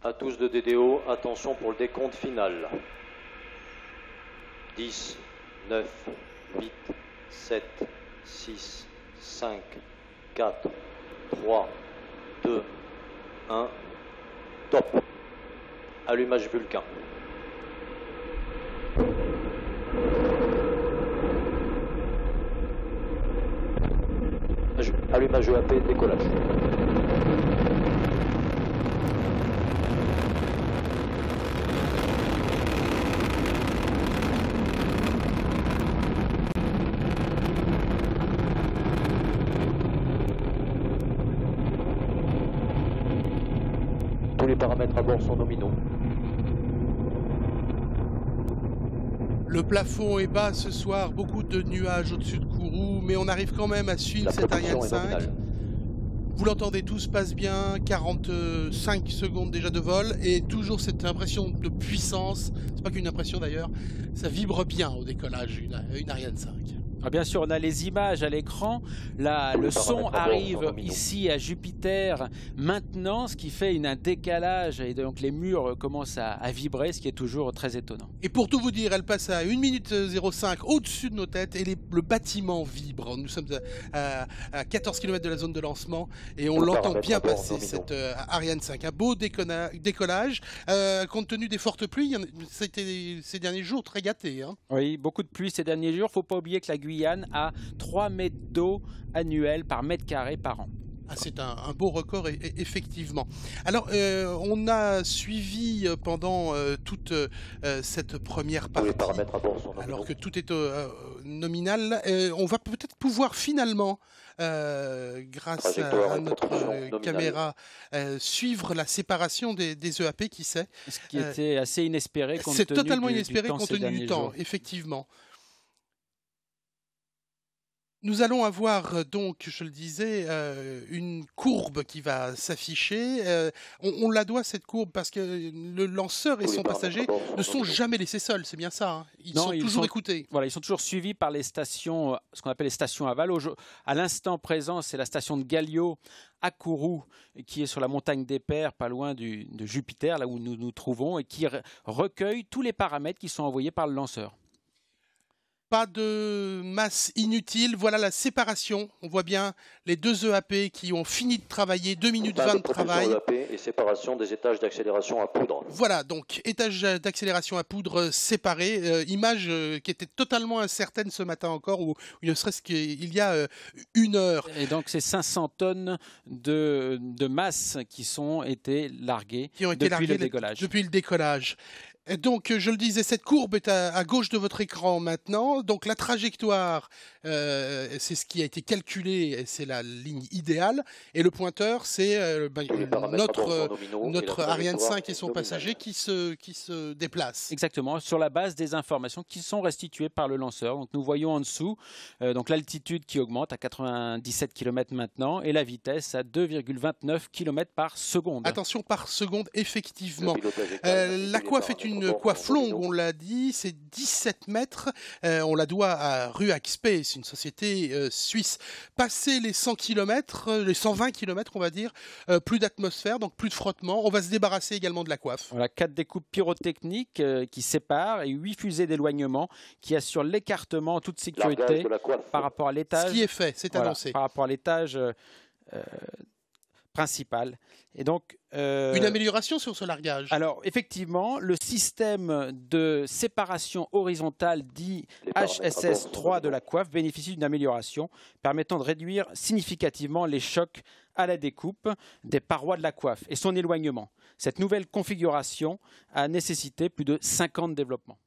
À tous de DDO, attention pour le décompte final. 10, 9, 8, 7, 6, 5, 4, 3, 2, 1, top. Allumage Vulcain. Allumage EAP, décollage. Tous les paramètres à bord sont nominaux. Le plafond est bas ce soir, beaucoup de nuages au-dessus de Kourou, mais on arrive quand même à suivre cet Ariane 5. Vous l'entendez, tout se passe bien, 45 secondes déjà de vol, et toujours cette impression de puissance, c'est pas qu'une impression d'ailleurs, ça vibre bien au décollage, une Ariane 5. Alors bien sûr, on a les images à l'écran. Là, le son arrive ici à Jupiter maintenant, ce qui fait un décalage et donc les murs commencent à vibrer, ce qui est toujours très étonnant. Et pour tout vous dire, elle passe à 1 minute 05 au-dessus de nos têtes et le bâtiment vibre. Nous sommes à 14 km de la zone de lancement et on l'entend bien passer, cette Ariane 5. Un beau décollage. Compte tenu des fortes pluies, c'était ces derniers jours très gâté. Hein. Oui, beaucoup de pluie ces derniers jours. Il ne faut pas oublier que la Guyane a 3 mètres d'eau annuelle par mètre carré par an. Ah, c'est un beau record, effectivement. Alors, on a suivi pendant toute cette première partie, alors que tout est nominal, on va peut-être pouvoir finalement, grâce à notre caméra, suivre la séparation des EAP, qui sait. Ce qui était assez inespéré compte tenu C'est totalement inespéré compte tenu du temps, effectivement. Nous allons avoir donc, je le disais, une courbe qui va s'afficher. On la doit, cette courbe, parce que le lanceur et son passager ne sont jamais laissés seuls, c'est bien ça, hein. Ils sont toujours écoutés. Voilà, ils sont toujours suivis par les stations, ce qu'on appelle les stations aval. À l'instant présent, c'est la station de Galio à Kourou, qui est sur la montagne des Pères, pas loin de Jupiter, là où nous nous trouvons, et qui recueille tous les paramètres qui sont envoyés par le lanceur. Pas de masse inutile, voilà la séparation. On voit bien les deux EAP qui ont fini de travailler, 2 minutes 20 de travail. EAP et séparation des étages d'accélération à poudre. Voilà, donc étage d'accélération à poudre séparés, image qui était totalement incertaine ce matin encore, ou ne serait-ce qu'il y a 1 heure. Et donc c'est 500 tonnes de masse qui ont été larguées depuis le décollage. Donc, je le disais, cette courbe est à gauche de votre écran maintenant. Donc, la trajectoire, c'est ce qui a été calculé, c'est la ligne idéale. Et le pointeur, c'est notre Ariane 5 et son passager qui se déplacent. Exactement, sur la base des informations qui sont restituées par le lanceur. Donc, nous voyons en dessous donc l'altitude qui augmente à 97 km maintenant et la vitesse à 2,29 km par seconde. Attention, par seconde, effectivement. La coiffe est une coiffe longue, on l'a dit, c'est 17 mètres. On la doit à Ruach Space, une société suisse. Passé les 100 km, les 120 km, on va dire, plus d'atmosphère, donc plus de frottement. On va se débarrasser également de la coiffe. Voilà, 4 découpes pyrotechniques qui séparent et 8 fusées d'éloignement qui assurent l'écartement en toute sécurité par rapport à l'étage. Ce qui est fait, c'est annoncé. Par rapport à l'étage principal. Et donc, une amélioration sur ce largage. Alors, effectivement, le système de séparation horizontale dit HSS3 de la coiffe bénéficie d'une amélioration permettant de réduire significativement les chocs à la découpe des parois de la coiffe et son éloignement. Cette nouvelle configuration a nécessité plus de 50 développements.